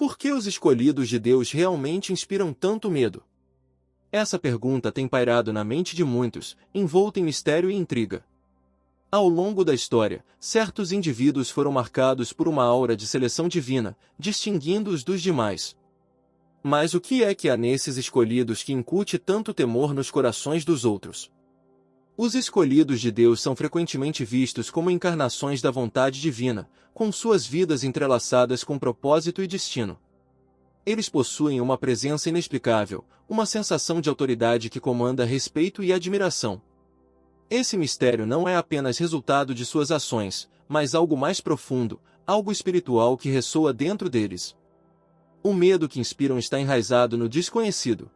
Por que os escolhidos de Deus realmente inspiram tanto medo? Essa pergunta tem pairado na mente de muitos, envolta em mistério e intriga. Ao longo da história, certos indivíduos foram marcados por uma aura de seleção divina, distinguindo-os dos demais. Mas o que é que há nesses escolhidos que incute tanto temor nos corações dos outros? Os escolhidos de Deus são frequentemente vistos como encarnações da vontade divina, com suas vidas entrelaçadas com propósito e destino. Eles possuem uma presença inexplicável, uma sensação de autoridade que comanda respeito e admiração. Esse mistério não é apenas resultado de suas ações, mas algo mais profundo, algo espiritual que ressoa dentro deles. O medo que inspiram está enraizado no desconhecido.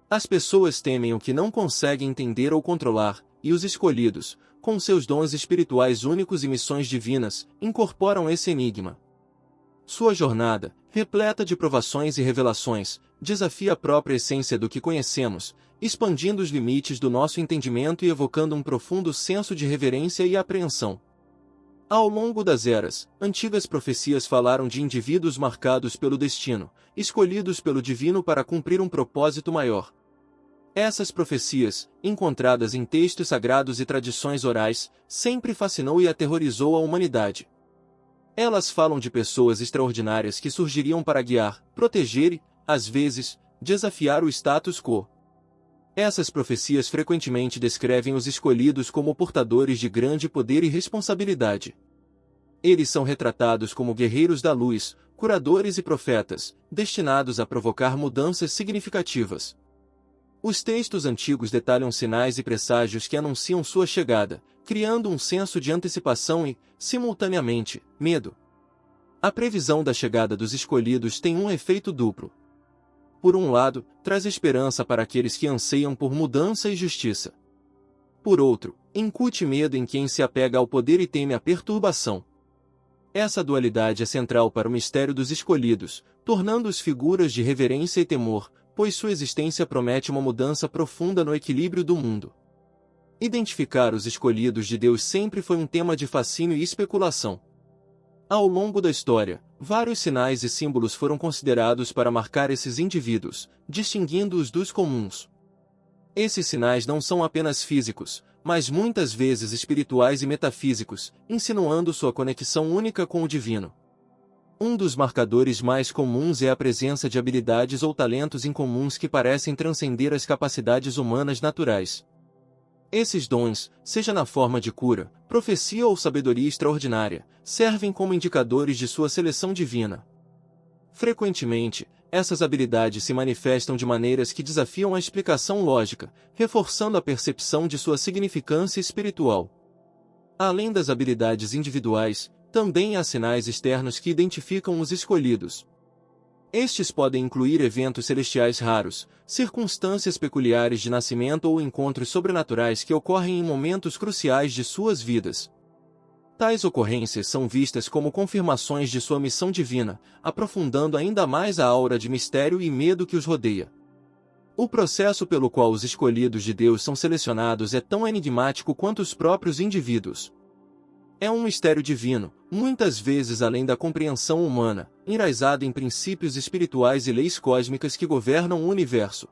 As pessoas temem o que não conseguem entender ou controlar, e os escolhidos, com seus dons espirituais únicos e missões divinas, incorporam esse enigma. Sua jornada, repleta de provações e revelações, desafia a própria essência do que conhecemos, expandindo os limites do nosso entendimento e evocando um profundo senso de reverência e apreensão. Ao longo das eras, antigas profecias falaram de indivíduos marcados pelo destino, escolhidos pelo divino para cumprir um propósito maior. Essas profecias, encontradas em textos sagrados e tradições orais, sempre fascinou e aterrorizou a humanidade. Elas falam de pessoas extraordinárias que surgiriam para guiar, proteger e, às vezes, desafiar o status quo. Essas profecias frequentemente descrevem os escolhidos como portadores de grande poder e responsabilidade. Eles são retratados como guerreiros da luz, curadores e profetas, destinados a provocar mudanças significativas. Os textos antigos detalham sinais e presságios que anunciam sua chegada, criando um senso de antecipação e, simultaneamente, medo. A previsão da chegada dos escolhidos tem um efeito duplo. Por um lado, traz esperança para aqueles que anseiam por mudança e justiça. Por outro, incute medo em quem se apega ao poder e teme a perturbação. Essa dualidade é central para o mistério dos escolhidos, tornando-os figuras de reverência e temor, pois sua existência promete uma mudança profunda no equilíbrio do mundo. Identificar os escolhidos de Deus sempre foi um tema de fascínio e especulação. Ao longo da história, vários sinais e símbolos foram considerados para marcar esses indivíduos, distinguindo-os dos comuns. Esses sinais não são apenas físicos, mas muitas vezes espirituais e metafísicos, insinuando sua conexão única com o divino. Um dos marcadores mais comuns é a presença de habilidades ou talentos incomuns que parecem transcender as capacidades humanas naturais. Esses dons, seja na forma de cura, profecia ou sabedoria extraordinária, servem como indicadores de sua seleção divina. Frequentemente, essas habilidades se manifestam de maneiras que desafiam a explicação lógica, reforçando a percepção de sua significância espiritual. Além das habilidades individuais, também há sinais externos que identificam os escolhidos. Estes podem incluir eventos celestiais raros, circunstâncias peculiares de nascimento ou encontros sobrenaturais que ocorrem em momentos cruciais de suas vidas. Tais ocorrências são vistas como confirmações de sua missão divina, aprofundando ainda mais a aura de mistério e medo que os rodeia. O processo pelo qual os escolhidos de Deus são selecionados é tão enigmático quanto os próprios indivíduos. É um mistério divino, muitas vezes além da compreensão humana, enraizado em princípios espirituais e leis cósmicas que governam o universo.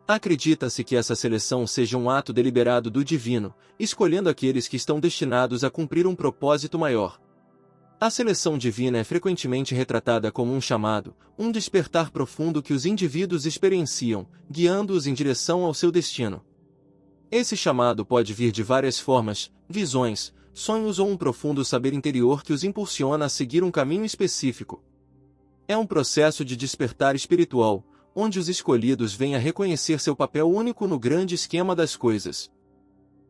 Acredita-se que essa seleção seja um ato deliberado do divino, escolhendo aqueles que estão destinados a cumprir um propósito maior. A seleção divina é frequentemente retratada como um chamado, um despertar profundo que os indivíduos experienciam, guiando-os em direção ao seu destino. Esse chamado pode vir de várias formas: visões, sonhos ou um profundo saber interior que os impulsiona a seguir um caminho específico. É um processo de despertar espiritual, onde os escolhidos vêm a reconhecer seu papel único no grande esquema das coisas.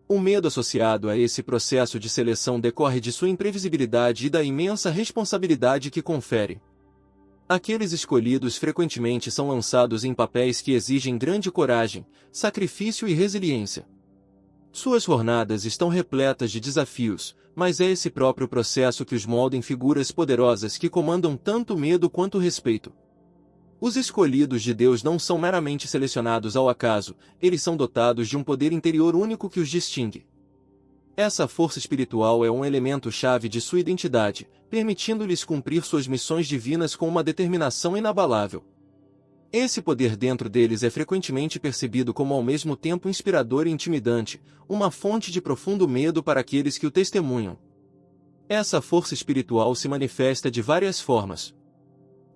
O medo associado a esse processo de seleção decorre de sua imprevisibilidade e da imensa responsabilidade que confere. Aqueles escolhidos frequentemente são lançados em papéis que exigem grande coragem, sacrifício e resiliência. Suas jornadas estão repletas de desafios, mas é esse próprio processo que os molda em figuras poderosas que comandam tanto medo quanto respeito. Os escolhidos de Deus não são meramente selecionados ao acaso, eles são dotados de um poder interior único que os distingue. Essa força espiritual é um elemento-chave de sua identidade, permitindo-lhes cumprir suas missões divinas com uma determinação inabalável. Esse poder dentro deles é frequentemente percebido como ao mesmo tempo inspirador e intimidante, uma fonte de profundo medo para aqueles que o testemunham. Essa força espiritual se manifesta de várias formas.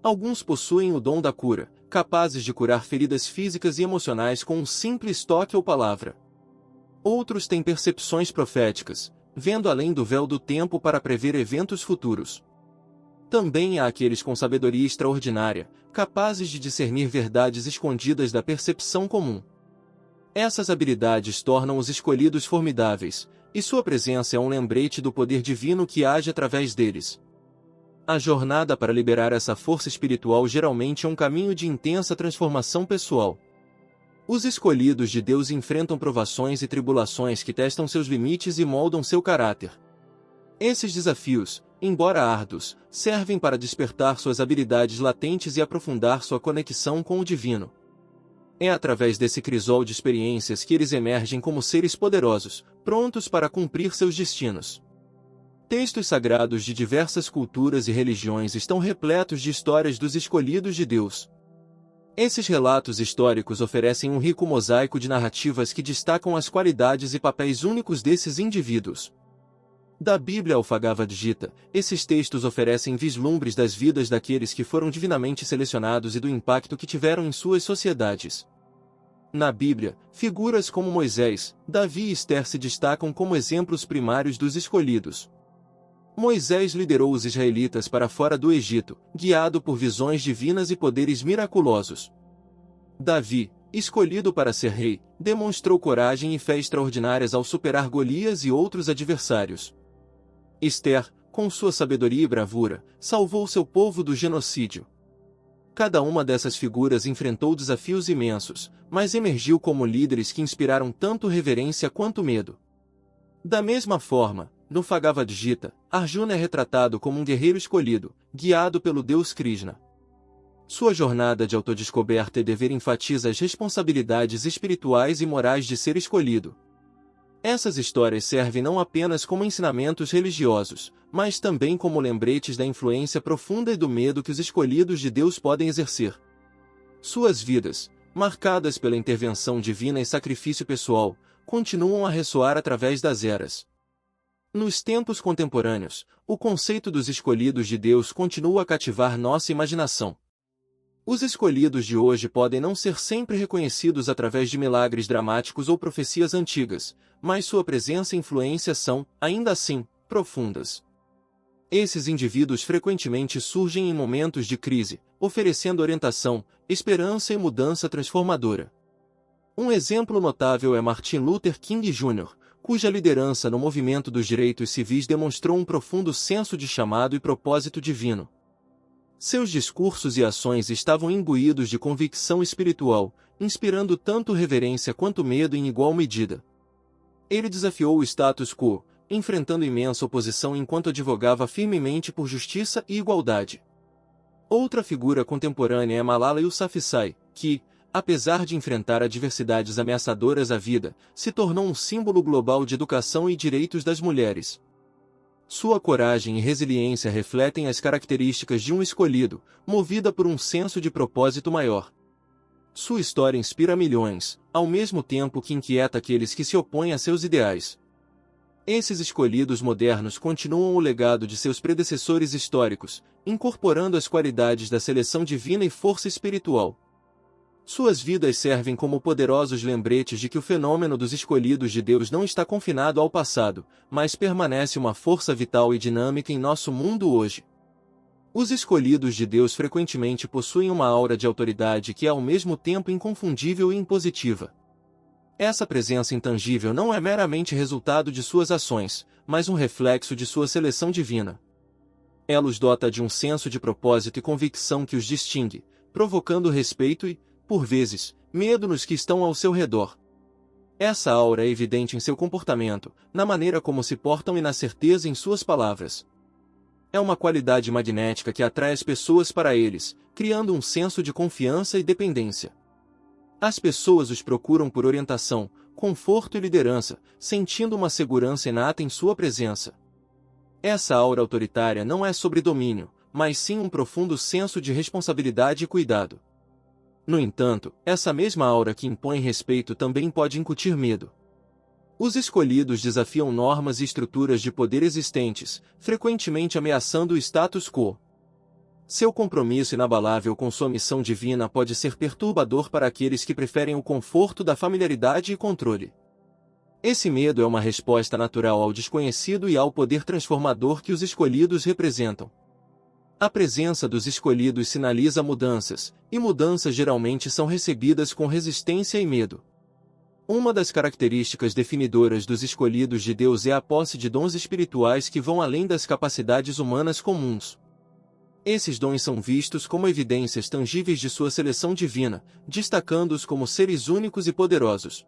Alguns possuem o dom da cura, capazes de curar feridas físicas e emocionais com um simples toque ou palavra. Outros têm percepções proféticas, vendo além do véu do tempo para prever eventos futuros. Também há aqueles com sabedoria extraordinária, capazes de discernir verdades escondidas da percepção comum. Essas habilidades tornam os escolhidos formidáveis, e sua presença é um lembrete do poder divino que age através deles. A jornada para liberar essa força espiritual geralmente é um caminho de intensa transformação pessoal. Os escolhidos de Deus enfrentam provações e tribulações que testam seus limites e moldam seu caráter. Esses desafios, embora árduos, servem para despertar suas habilidades latentes e aprofundar sua conexão com o divino. É através desse crisol de experiências que eles emergem como seres poderosos, prontos para cumprir seus destinos. Textos sagrados de diversas culturas e religiões estão repletos de histórias dos escolhidos de Deus. Esses relatos históricos oferecem um rico mosaico de narrativas que destacam as qualidades e papéis únicos desses indivíduos. Da Bíblia ao Bhagavad Gita, esses textos oferecem vislumbres das vidas daqueles que foram divinamente selecionados e do impacto que tiveram em suas sociedades. Na Bíblia, figuras como Moisés, Davi e Esther se destacam como exemplos primários dos escolhidos. Moisés liderou os israelitas para fora do Egito, guiado por visões divinas e poderes miraculosos. Davi, escolhido para ser rei, demonstrou coragem e fé extraordinárias ao superar Golias e outros adversários. Esther, com sua sabedoria e bravura, salvou seu povo do genocídio. Cada uma dessas figuras enfrentou desafios imensos, mas emergiu como líderes que inspiraram tanto reverência quanto medo. Da mesma forma, no Bhagavad Gita, Arjuna é retratado como um guerreiro escolhido, guiado pelo deus Krishna. Sua jornada de autodescoberta e dever enfatiza as responsabilidades espirituais e morais de ser escolhido. Essas histórias servem não apenas como ensinamentos religiosos, mas também como lembretes da influência profunda e do medo que os escolhidos de Deus podem exercer. Suas vidas, marcadas pela intervenção divina e sacrifício pessoal, continuam a ressoar através das eras. Nos tempos contemporâneos, o conceito dos escolhidos de Deus continua a cativar nossa imaginação. Os escolhidos de hoje podem não ser sempre reconhecidos através de milagres dramáticos ou profecias antigas, mas sua presença e influência são, ainda assim, profundas. Esses indivíduos frequentemente surgem em momentos de crise, oferecendo orientação, esperança e mudança transformadora. Um exemplo notável é Martin Luther King Jr., cuja liderança no movimento dos direitos civis demonstrou um profundo senso de chamado e propósito divino. Seus discursos e ações estavam imbuídos de convicção espiritual, inspirando tanto reverência quanto medo em igual medida. Ele desafiou o status quo, enfrentando imensa oposição enquanto advogava firmemente por justiça e igualdade. Outra figura contemporânea é Malala Yousafzai, que, apesar de enfrentar adversidades ameaçadoras à vida, se tornou um símbolo global de educação e direitos das mulheres. Sua coragem e resiliência refletem as características de um escolhido, movida por um senso de propósito maior. Sua história inspira milhões, ao mesmo tempo que inquieta aqueles que se opõem a seus ideais. Esses escolhidos modernos continuam o legado de seus predecessores históricos, incorporando as qualidades da seleção divina e força espiritual. Suas vidas servem como poderosos lembretes de que o fenômeno dos escolhidos de Deus não está confinado ao passado, mas permanece uma força vital e dinâmica em nosso mundo hoje. Os escolhidos de Deus frequentemente possuem uma aura de autoridade que é ao mesmo tempo inconfundível e impositiva. Essa presença intangível não é meramente resultado de suas ações, mas um reflexo de sua seleção divina. Ela os dota de um senso de propósito e convicção que os distingue, provocando respeito e, por vezes, medo nos que estão ao seu redor. Essa aura é evidente em seu comportamento, na maneira como se portam e na certeza em suas palavras. É uma qualidade magnética que atrai as pessoas para eles, criando um senso de confiança e dependência. As pessoas os procuram por orientação, conforto e liderança, sentindo uma segurança inata em sua presença. Essa aura autoritária não é sobre domínio, mas sim um profundo senso de responsabilidade e cuidado. No entanto, essa mesma aura que impõe respeito também pode incutir medo. Os escolhidos desafiam normas e estruturas de poder existentes, frequentemente ameaçando o status quo. Seu compromisso inabalável com sua missão divina pode ser perturbador para aqueles que preferem o conforto da familiaridade e controle. Esse medo é uma resposta natural ao desconhecido e ao poder transformador que os escolhidos representam. A presença dos escolhidos sinaliza mudanças, e mudanças geralmente são recebidas com resistência e medo. Uma das características definidoras dos escolhidos de Deus é a posse de dons espirituais que vão além das capacidades humanas comuns. Esses dons são vistos como evidências tangíveis de sua seleção divina, destacando-os como seres únicos e poderosos.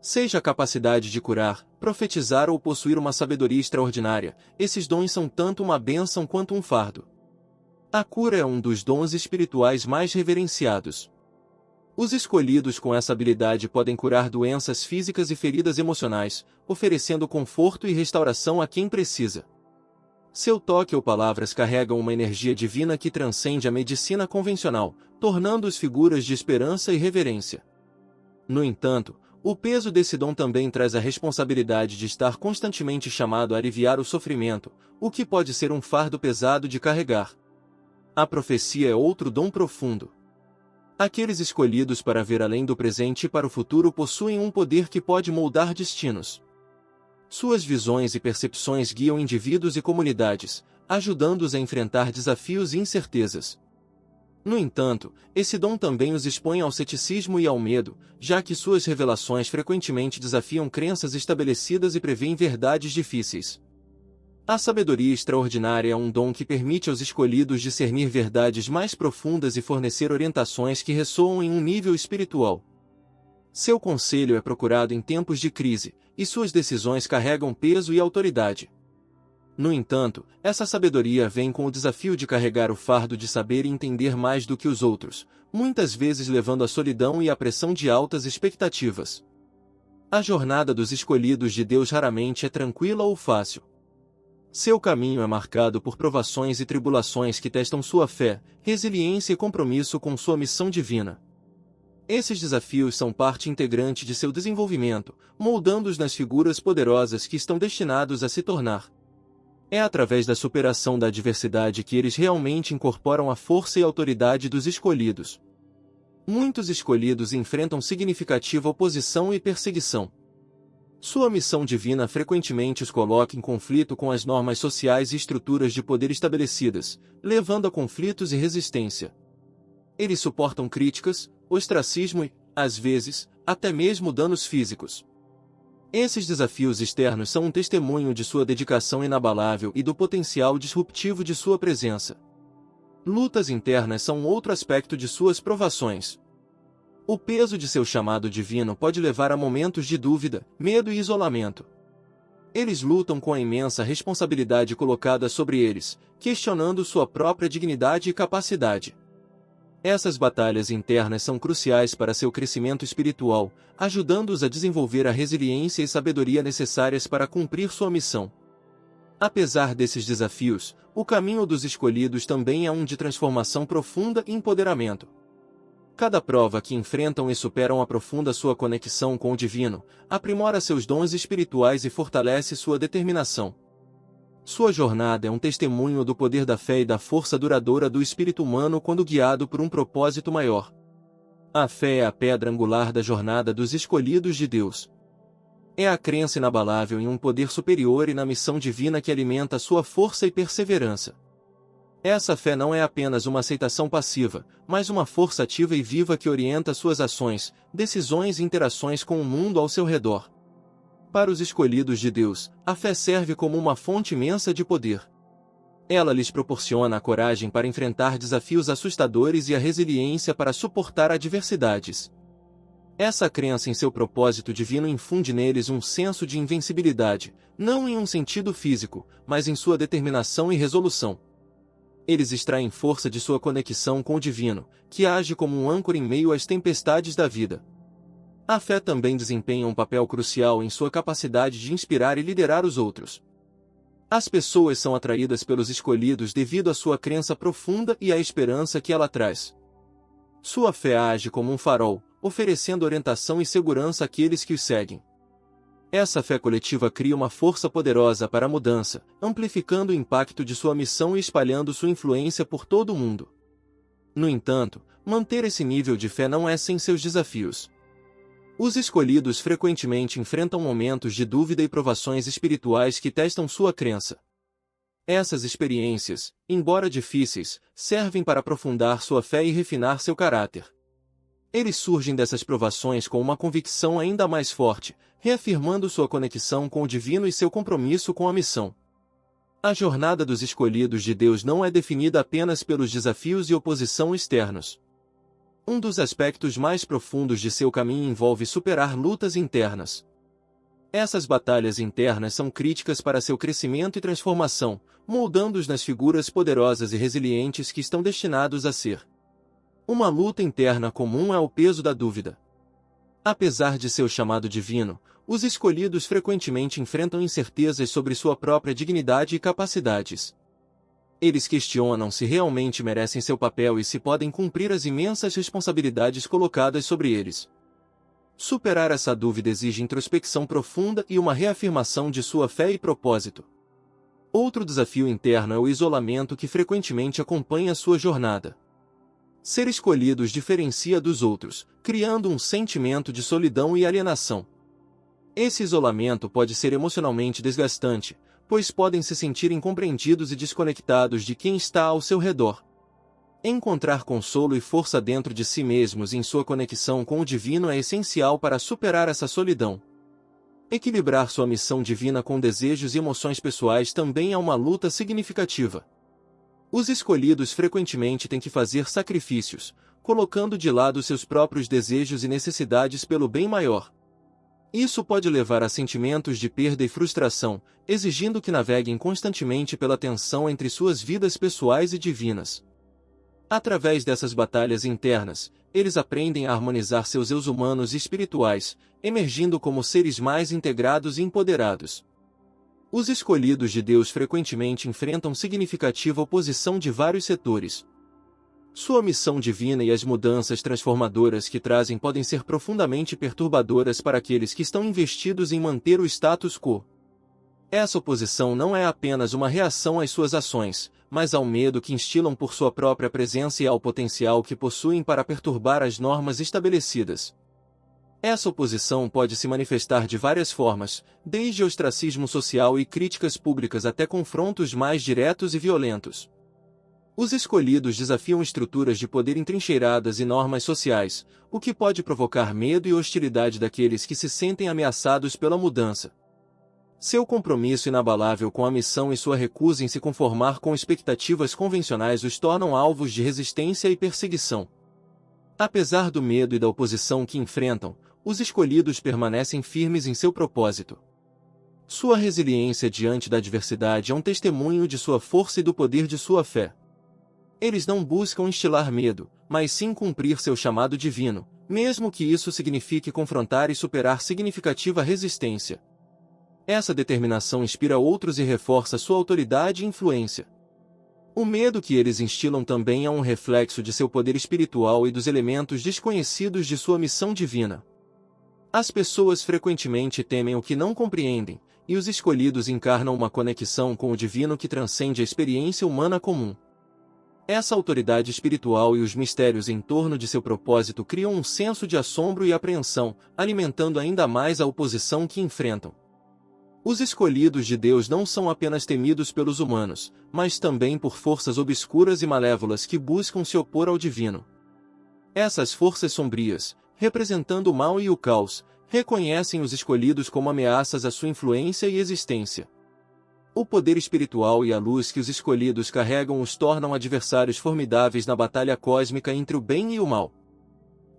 Seja a capacidade de curar, profetizar ou possuir uma sabedoria extraordinária, esses dons são tanto uma bênção quanto um fardo. A cura é um dos dons espirituais mais reverenciados. Os escolhidos com essa habilidade podem curar doenças físicas e feridas emocionais, oferecendo conforto e restauração a quem precisa. Seu toque ou palavras carregam uma energia divina que transcende a medicina convencional, tornando-os figuras de esperança e reverência. No entanto, o peso desse dom também traz a responsabilidade de estar constantemente chamado a aliviar o sofrimento, o que pode ser um fardo pesado de carregar. A profecia é outro dom profundo. Aqueles escolhidos para ver além do presente e para o futuro possuem um poder que pode moldar destinos. Suas visões e percepções guiam indivíduos e comunidades, ajudando-os a enfrentar desafios e incertezas. No entanto, esse dom também os expõe ao ceticismo e ao medo, já que suas revelações frequentemente desafiam crenças estabelecidas e prevêem verdades difíceis. A sabedoria extraordinária é um dom que permite aos escolhidos discernir verdades mais profundas e fornecer orientações que ressoam em um nível espiritual. Seu conselho é procurado em tempos de crise, e suas decisões carregam peso e autoridade. No entanto, essa sabedoria vem com o desafio de carregar o fardo de saber e entender mais do que os outros, muitas vezes levando à solidão e à pressão de altas expectativas. A jornada dos escolhidos de Deus raramente é tranquila ou fácil. Seu caminho é marcado por provações e tribulações que testam sua fé, resiliência e compromisso com sua missão divina. Esses desafios são parte integrante de seu desenvolvimento, moldando-os nas figuras poderosas que estão destinados a se tornar. É através da superação da adversidade que eles realmente incorporam a força e autoridade dos escolhidos. Muitos escolhidos enfrentam significativa oposição e perseguição. Sua missão divina frequentemente os coloca em conflito com as normas sociais e estruturas de poder estabelecidas, levando a conflitos e resistência. Eles suportam críticas, ostracismo e, às vezes, até mesmo danos físicos. Esses desafios externos são um testemunho de sua dedicação inabalável e do potencial disruptivo de sua presença. Lutas internas são outro aspecto de suas provações. O peso de seu chamado divino pode levar a momentos de dúvida, medo e isolamento. Eles lutam com a imensa responsabilidade colocada sobre eles, questionando sua própria dignidade e capacidade. Essas batalhas internas são cruciais para seu crescimento espiritual, ajudando-os a desenvolver a resiliência e sabedoria necessárias para cumprir sua missão. Apesar desses desafios, o caminho dos escolhidos também é um de transformação profunda e empoderamento. Cada prova que enfrentam e superam aprofunda sua conexão com o divino, aprimora seus dons espirituais e fortalece sua determinação. Sua jornada é um testemunho do poder da fé e da força duradoura do espírito humano quando guiado por um propósito maior. A fé é a pedra angular da jornada dos escolhidos de Deus. É a crença inabalável em um poder superior e na missão divina que alimenta sua força e perseverança. Essa fé não é apenas uma aceitação passiva, mas uma força ativa e viva que orienta suas ações, decisões e interações com o mundo ao seu redor. Para os escolhidos de Deus, a fé serve como uma fonte imensa de poder. Ela lhes proporciona a coragem para enfrentar desafios assustadores e a resiliência para suportar adversidades. Essa crença em seu propósito divino infunde neles um senso de invencibilidade, não em um sentido físico, mas em sua determinação e resolução. Eles extraem força de sua conexão com o divino, que age como um âncora em meio às tempestades da vida. A fé também desempenha um papel crucial em sua capacidade de inspirar e liderar os outros. As pessoas são atraídas pelos escolhidos devido à sua crença profunda e à esperança que ela traz. Sua fé age como um farol, oferecendo orientação e segurança àqueles que os seguem. Essa fé coletiva cria uma força poderosa para a mudança, amplificando o impacto de sua missão e espalhando sua influência por todo o mundo. No entanto, manter esse nível de fé não é sem seus desafios. Os escolhidos frequentemente enfrentam momentos de dúvida e provações espirituais que testam sua crença. Essas experiências, embora difíceis, servem para aprofundar sua fé e refinar seu caráter. Eles surgem dessas provações com uma convicção ainda mais forte, reafirmando sua conexão com o divino e seu compromisso com a missão. A jornada dos escolhidos de Deus não é definida apenas pelos desafios e oposição externos. Um dos aspectos mais profundos de seu caminho envolve superar lutas internas. Essas batalhas internas são críticas para seu crescimento e transformação, moldando-os nas figuras poderosas e resilientes que estão destinados a ser. Uma luta interna comum é o peso da dúvida. Apesar de seu chamado divino, os escolhidos frequentemente enfrentam incertezas sobre sua própria dignidade e capacidades. Eles questionam se realmente merecem seu papel e se podem cumprir as imensas responsabilidades colocadas sobre eles. Superar essa dúvida exige introspecção profunda e uma reafirmação de sua fé e propósito. Outro desafio interno é o isolamento que frequentemente acompanha sua jornada. Ser escolhido os diferencia dos outros, criando um sentimento de solidão e alienação. Esse isolamento pode ser emocionalmente desgastante, pois podem se sentir incompreendidos e desconectados de quem está ao seu redor. Encontrar consolo e força dentro de si mesmos e em sua conexão com o divino é essencial para superar essa solidão. Equilibrar sua missão divina com desejos e emoções pessoais também é uma luta significativa. Os escolhidos frequentemente têm que fazer sacrifícios, colocando de lado seus próprios desejos e necessidades pelo bem maior. Isso pode levar a sentimentos de perda e frustração, exigindo que naveguem constantemente pela tensão entre suas vidas pessoais e divinas. Através dessas batalhas internas, eles aprendem a harmonizar seus eus humanos e espirituais, emergindo como seres mais integrados e empoderados. Os escolhidos de Deus frequentemente enfrentam significativa oposição de vários setores. Sua missão divina e as mudanças transformadoras que trazem podem ser profundamente perturbadoras para aqueles que estão investidos em manter o status quo. Essa oposição não é apenas uma reação às suas ações, mas ao medo que instilam por sua própria presença e ao potencial que possuem para perturbar as normas estabelecidas. Essa oposição pode se manifestar de várias formas, desde ostracismo social e críticas públicas até confrontos mais diretos e violentos. Os escolhidos desafiam estruturas de poder entrincheiradas e normas sociais, o que pode provocar medo e hostilidade daqueles que se sentem ameaçados pela mudança. Seu compromisso inabalável com a missão e sua recusa em se conformar com expectativas convencionais os tornam alvos de resistência e perseguição. Apesar do medo e da oposição que enfrentam, os escolhidos permanecem firmes em seu propósito. Sua resiliência diante da adversidade é um testemunho de sua força e do poder de sua fé. Eles não buscam instilar medo, mas sim cumprir seu chamado divino, mesmo que isso signifique confrontar e superar significativa resistência. Essa determinação inspira outros e reforça sua autoridade e influência. O medo que eles instilam também é um reflexo de seu poder espiritual e dos elementos desconhecidos de sua missão divina. As pessoas frequentemente temem o que não compreendem, e os escolhidos encarnam uma conexão com o divino que transcende a experiência humana comum. Essa autoridade espiritual e os mistérios em torno de seu propósito criam um senso de assombro e apreensão, alimentando ainda mais a oposição que enfrentam. Os escolhidos de Deus não são apenas temidos pelos humanos, mas também por forças obscuras e malévolas que buscam se opor ao divino. Essas forças sombrias, representando o mal e o caos, reconhecem os escolhidos como ameaças à sua influência e existência. O poder espiritual e a luz que os escolhidos carregam os tornam adversários formidáveis na batalha cósmica entre o bem e o mal.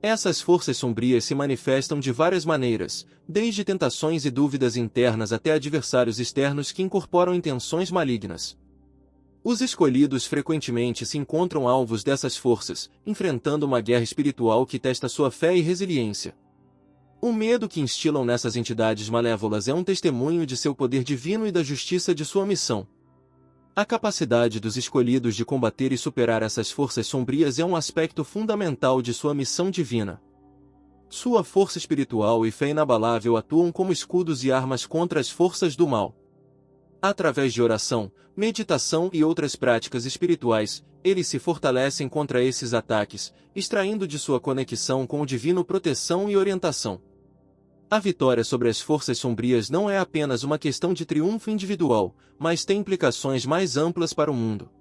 Essas forças sombrias se manifestam de várias maneiras, desde tentações e dúvidas internas até adversários externos que incorporam intenções malignas. Os escolhidos frequentemente se encontram alvos dessas forças, enfrentando uma guerra espiritual que testa sua fé e resiliência. O medo que instilam nessas entidades malévolas é um testemunho de seu poder divino e da justiça de sua missão. A capacidade dos escolhidos de combater e superar essas forças sombrias é um aspecto fundamental de sua missão divina. Sua força espiritual e fé inabalável atuam como escudos e armas contra as forças do mal. Através de oração, meditação e outras práticas espirituais, eles se fortalecem contra esses ataques, extraindo de sua conexão com o divino proteção e orientação. A vitória sobre as forças sombrias não é apenas uma questão de triunfo individual, mas tem implicações mais amplas para o mundo.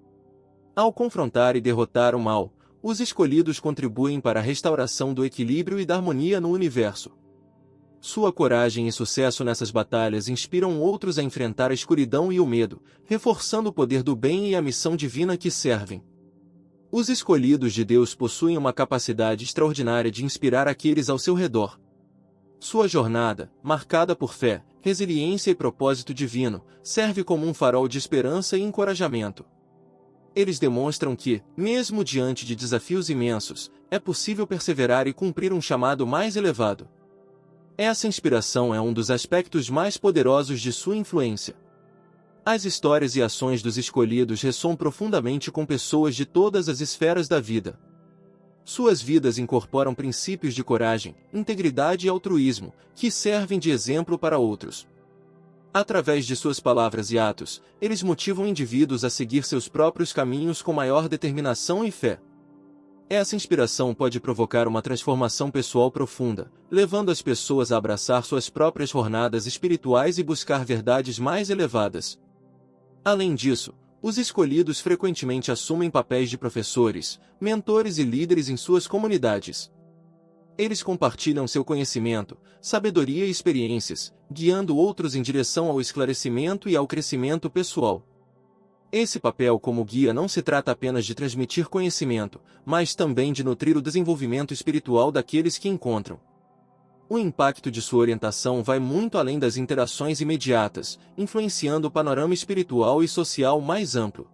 Ao confrontar e derrotar o mal, os escolhidos contribuem para a restauração do equilíbrio e da harmonia no universo. Sua coragem e sucesso nessas batalhas inspiram outros a enfrentar a escuridão e o medo, reforçando o poder do bem e a missão divina que servem. Os escolhidos de Deus possuem uma capacidade extraordinária de inspirar aqueles ao seu redor. Sua jornada, marcada por fé, resiliência e propósito divino, serve como um farol de esperança e encorajamento. Eles demonstram que, mesmo diante de desafios imensos, é possível perseverar e cumprir um chamado mais elevado. Essa inspiração é um dos aspectos mais poderosos de sua influência. As histórias e ações dos escolhidos ressoam profundamente com pessoas de todas as esferas da vida. Suas vidas incorporam princípios de coragem, integridade e altruísmo, que servem de exemplo para outros. Através de suas palavras e atos, eles motivam indivíduos a seguir seus próprios caminhos com maior determinação e fé. Essa inspiração pode provocar uma transformação pessoal profunda, levando as pessoas a abraçar suas próprias jornadas espirituais e buscar verdades mais elevadas. Além disso, os escolhidos frequentemente assumem papéis de professores, mentores e líderes em suas comunidades. Eles compartilham seu conhecimento, sabedoria e experiências, guiando outros em direção ao esclarecimento e ao crescimento pessoal. Esse papel como guia não se trata apenas de transmitir conhecimento, mas também de nutrir o desenvolvimento espiritual daqueles que encontram. O impacto de sua orientação vai muito além das interações imediatas, influenciando o panorama espiritual e social mais amplo.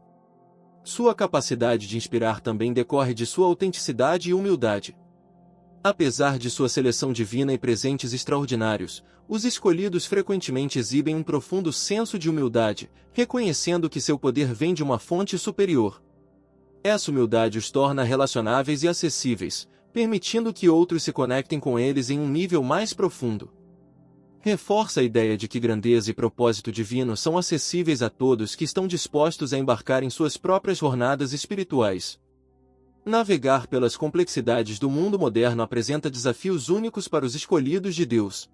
Sua capacidade de inspirar também decorre de sua autenticidade e humildade. Apesar de sua seleção divina e presentes extraordinários, os escolhidos frequentemente exibem um profundo senso de humildade, reconhecendo que seu poder vem de uma fonte superior. Essa humildade os torna relacionáveis e acessíveis, permitindo que outros se conectem com eles em um nível mais profundo. Reforça a ideia de que grandeza e propósito divino são acessíveis a todos que estão dispostos a embarcar em suas próprias jornadas espirituais. Navegar pelas complexidades do mundo moderno apresenta desafios únicos para os escolhidos de Deus.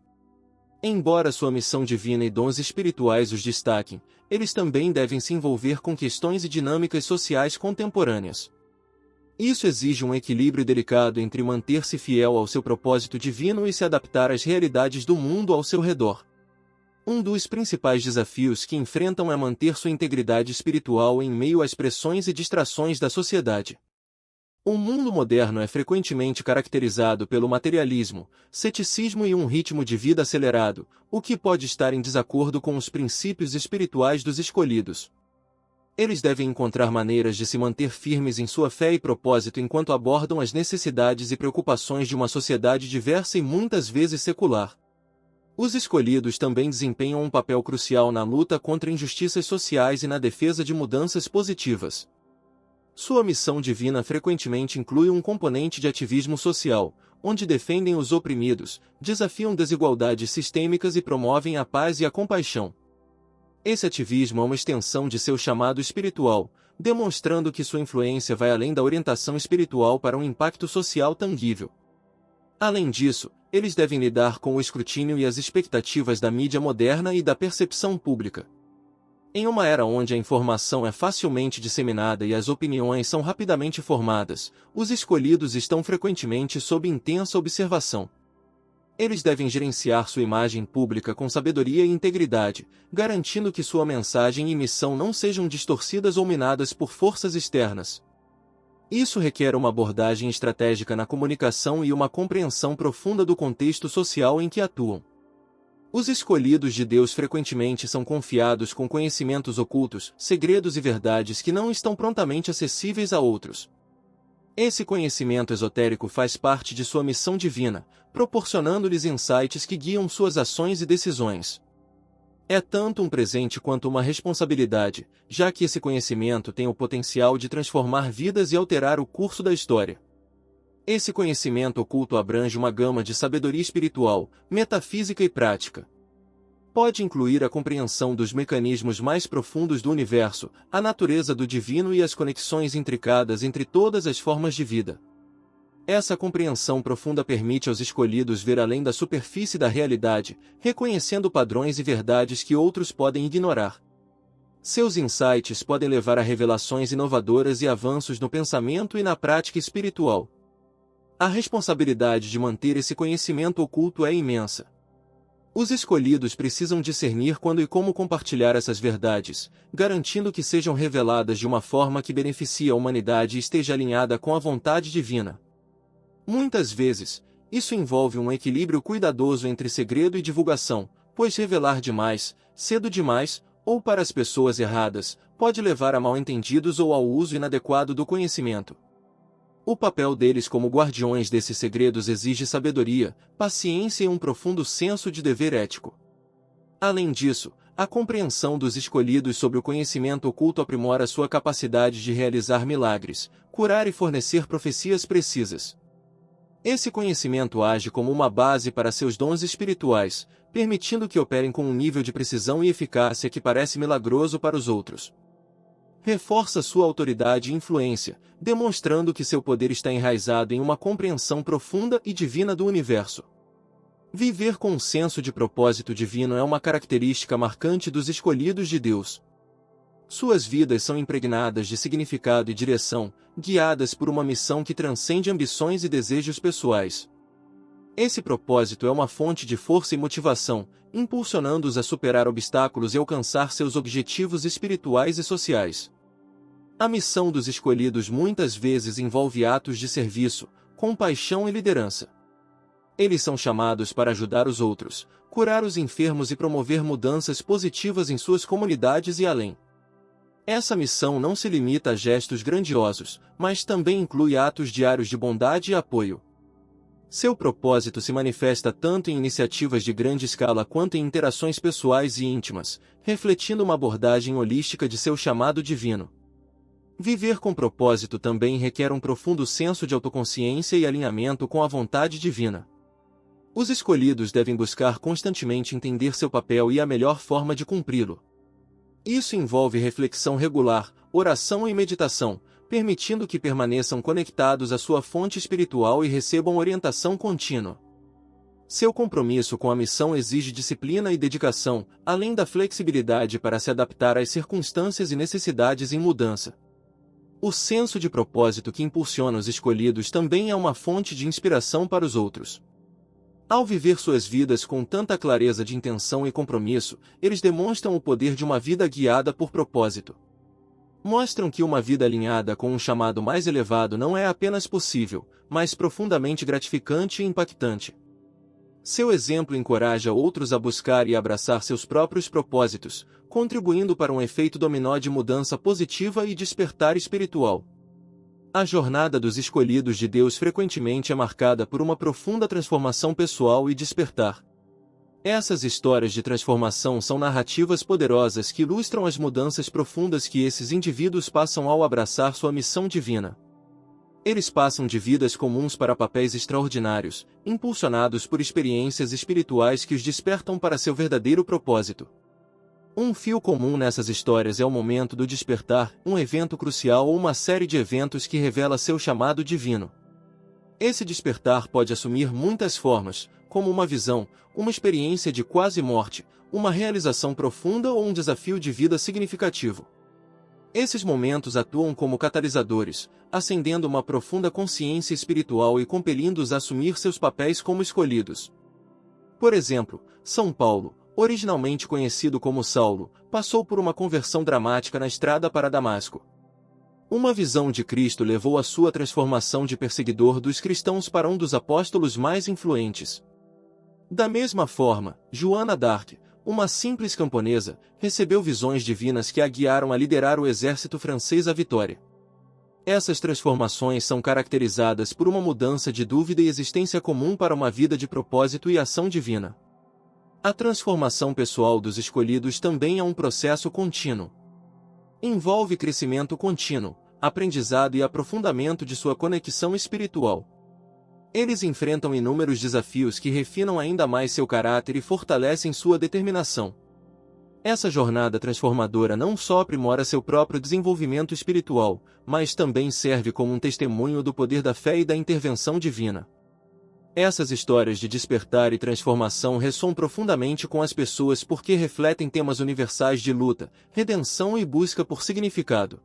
Embora sua missão divina e dons espirituais os destaquem, eles também devem se envolver com questões e dinâmicas sociais contemporâneas. Isso exige um equilíbrio delicado entre manter-se fiel ao seu propósito divino e se adaptar às realidades do mundo ao seu redor. Um dos principais desafios que enfrentam é manter sua integridade espiritual em meio às pressões e distrações da sociedade. O mundo moderno é frequentemente caracterizado pelo materialismo, ceticismo e um ritmo de vida acelerado, o que pode estar em desacordo com os princípios espirituais dos escolhidos. Eles devem encontrar maneiras de se manter firmes em sua fé e propósito enquanto abordam as necessidades e preocupações de uma sociedade diversa e muitas vezes secular. Os escolhidos também desempenham um papel crucial na luta contra injustiças sociais e na defesa de mudanças positivas. Sua missão divina frequentemente inclui um componente de ativismo social, onde defendem os oprimidos, desafiam desigualdades sistêmicas e promovem a paz e a compaixão. Esse ativismo é uma extensão de seu chamado espiritual, demonstrando que sua influência vai além da orientação espiritual para um impacto social tangível. Além disso, eles devem lidar com o escrutínio e as expectativas da mídia moderna e da percepção pública. Em uma era onde a informação é facilmente disseminada e as opiniões são rapidamente formadas, os escolhidos estão frequentemente sob intensa observação. Eles devem gerenciar sua imagem pública com sabedoria e integridade, garantindo que sua mensagem e missão não sejam distorcidas ou minadas por forças externas. Isso requer uma abordagem estratégica na comunicação e uma compreensão profunda do contexto social em que atuam. Os escolhidos de Deus frequentemente são confiados com conhecimentos ocultos, segredos e verdades que não estão prontamente acessíveis a outros. Esse conhecimento esotérico faz parte de sua missão divina, proporcionando-lhes insights que guiam suas ações e decisões. É tanto um presente quanto uma responsabilidade, já que esse conhecimento tem o potencial de transformar vidas e alterar o curso da história. Esse conhecimento oculto abrange uma gama de sabedoria espiritual, metafísica e prática. Pode incluir a compreensão dos mecanismos mais profundos do universo, a natureza do divino e as conexões intricadas entre todas as formas de vida. Essa compreensão profunda permite aos escolhidos ver além da superfície da realidade, reconhecendo padrões e verdades que outros podem ignorar. Seus insights podem levar a revelações inovadoras e avanços no pensamento e na prática espiritual. A responsabilidade de manter esse conhecimento oculto é imensa. Os escolhidos precisam discernir quando e como compartilhar essas verdades, garantindo que sejam reveladas de uma forma que beneficie a humanidade e esteja alinhada com a vontade divina. Muitas vezes, isso envolve um equilíbrio cuidadoso entre segredo e divulgação, pois revelar demais, cedo demais, ou para as pessoas erradas, pode levar a mal-entendidos ou ao uso inadequado do conhecimento. O papel deles como guardiões desses segredos exige sabedoria, paciência e um profundo senso de dever ético. Além disso, a compreensão dos escolhidos sobre o conhecimento oculto aprimora sua capacidade de realizar milagres, curar e fornecer profecias precisas. Esse conhecimento age como uma base para seus dons espirituais, permitindo que operem com um nível de precisão e eficácia que parece milagroso para os outros. Reforça sua autoridade e influência, demonstrando que seu poder está enraizado em uma compreensão profunda e divina do universo. Viver com um senso de propósito divino é uma característica marcante dos escolhidos de Deus. Suas vidas são impregnadas de significado e direção, guiadas por uma missão que transcende ambições e desejos pessoais. Esse propósito é uma fonte de força e motivação, impulsionando-os a superar obstáculos e alcançar seus objetivos espirituais e sociais. A missão dos escolhidos muitas vezes envolve atos de serviço, compaixão e liderança. Eles são chamados para ajudar os outros, curar os enfermos e promover mudanças positivas em suas comunidades e além. Essa missão não se limita a gestos grandiosos, mas também inclui atos diários de bondade e apoio. Seu propósito se manifesta tanto em iniciativas de grande escala quanto em interações pessoais e íntimas, refletindo uma abordagem holística de seu chamado divino. Viver com propósito também requer um profundo senso de autoconsciência e alinhamento com a vontade divina. Os escolhidos devem buscar constantemente entender seu papel e a melhor forma de cumpri-lo. Isso envolve reflexão regular, oração e meditação, permitindo que permaneçam conectados à sua fonte espiritual e recebam orientação contínua. Seu compromisso com a missão exige disciplina e dedicação, além da flexibilidade para se adaptar às circunstâncias e necessidades em mudança. O senso de propósito que impulsiona os escolhidos também é uma fonte de inspiração para os outros. Ao viver suas vidas com tanta clareza de intenção e compromisso, eles demonstram o poder de uma vida guiada por propósito. Mostram que uma vida alinhada com um chamado mais elevado não é apenas possível, mas profundamente gratificante e impactante. Seu exemplo encoraja outros a buscar e abraçar seus próprios propósitos, contribuindo para um efeito dominó de mudança positiva e despertar espiritual. A jornada dos escolhidos de Deus frequentemente é marcada por uma profunda transformação pessoal e despertar. Essas histórias de transformação são narrativas poderosas que ilustram as mudanças profundas que esses indivíduos passam ao abraçar sua missão divina. Eles passam de vidas comuns para papéis extraordinários, impulsionados por experiências espirituais que os despertam para seu verdadeiro propósito. Um fio comum nessas histórias é o momento do despertar, um evento crucial ou uma série de eventos que revela seu chamado divino. Esse despertar pode assumir muitas formas, como uma visão, uma experiência de quase morte, uma realização profunda ou um desafio de vida significativo. Esses momentos atuam como catalisadores, acendendo uma profunda consciência espiritual e compelindo-os a assumir seus papéis como escolhidos. Por exemplo, São Paulo, originalmente conhecido como Saulo, passou por uma conversão dramática na estrada para Damasco. Uma visão de Cristo levou a sua transformação de perseguidor dos cristãos para um dos apóstolos mais influentes. Da mesma forma, Joana d'Arc, uma simples camponesa, recebeu visões divinas que a guiaram a liderar o exército francês à vitória. Essas transformações são caracterizadas por uma mudança de dúvida e existência comum para uma vida de propósito e ação divina. A transformação pessoal dos escolhidos também é um processo contínuo. Envolve crescimento contínuo, aprendizado e aprofundamento de sua conexão espiritual. Eles enfrentam inúmeros desafios que refinam ainda mais seu caráter e fortalecem sua determinação. Essa jornada transformadora não só aprimora seu próprio desenvolvimento espiritual, mas também serve como um testemunho do poder da fé e da intervenção divina. Essas histórias de despertar e transformação ressoam profundamente com as pessoas porque refletem temas universais de luta, redenção e busca por significado.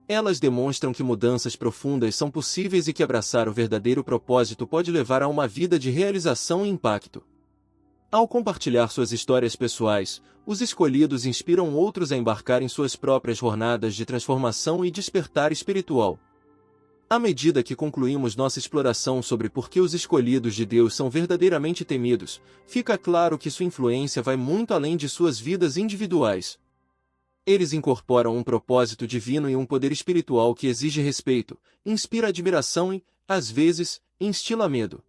Elas demonstram que mudanças profundas são possíveis e que abraçar o verdadeiro propósito pode levar a uma vida de realização e impacto. Ao compartilhar suas histórias pessoais, os escolhidos inspiram outros a embarcar em suas próprias jornadas de transformação e despertar espiritual. À medida que concluímos nossa exploração sobre por que os escolhidos de Deus são verdadeiramente temidos, fica claro que sua influência vai muito além de suas vidas individuais. Eles incorporam um propósito divino e um poder espiritual que exige respeito, inspira admiração e, às vezes, instila medo.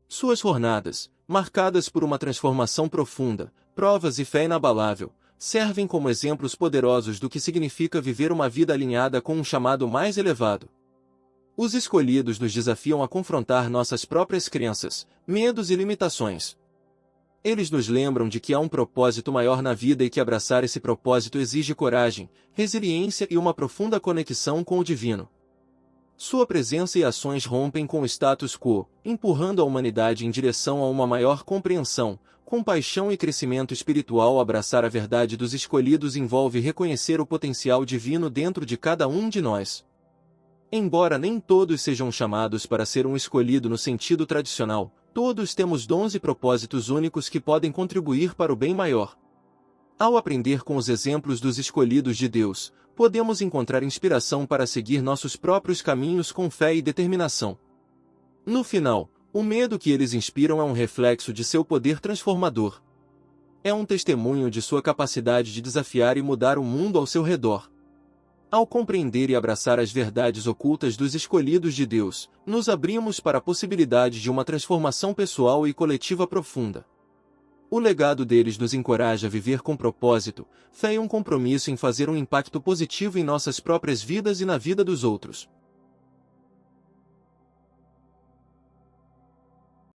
Suas jornadas, marcadas por uma transformação profunda, provas e fé inabalável, servem como exemplos poderosos do que significa viver uma vida alinhada com um chamado mais elevado. Os escolhidos nos desafiam a confrontar nossas próprias crenças, medos e limitações. Eles nos lembram de que há um propósito maior na vida e que abraçar esse propósito exige coragem, resiliência e uma profunda conexão com o divino. Sua presença e ações rompem com o status quo, empurrando a humanidade em direção a uma maior compreensão, compaixão e crescimento espiritual. Abraçar a verdade dos escolhidos envolve reconhecer o potencial divino dentro de cada um de nós. Embora nem todos sejam chamados para ser um escolhido no sentido tradicional, todos temos dons e propósitos únicos que podem contribuir para o bem maior. Ao aprender com os exemplos dos escolhidos de Deus, podemos encontrar inspiração para seguir nossos próprios caminhos com fé e determinação. No final, o medo que eles inspiram é um reflexo de seu poder transformador. É um testemunho de sua capacidade de desafiar e mudar o mundo ao seu redor. Ao compreender e abraçar as verdades ocultas dos escolhidos de Deus, nos abrimos para a possibilidade de uma transformação pessoal e coletiva profunda. O legado deles nos encoraja a viver com propósito, fé e um compromisso em fazer um impacto positivo em nossas próprias vidas e na vida dos outros.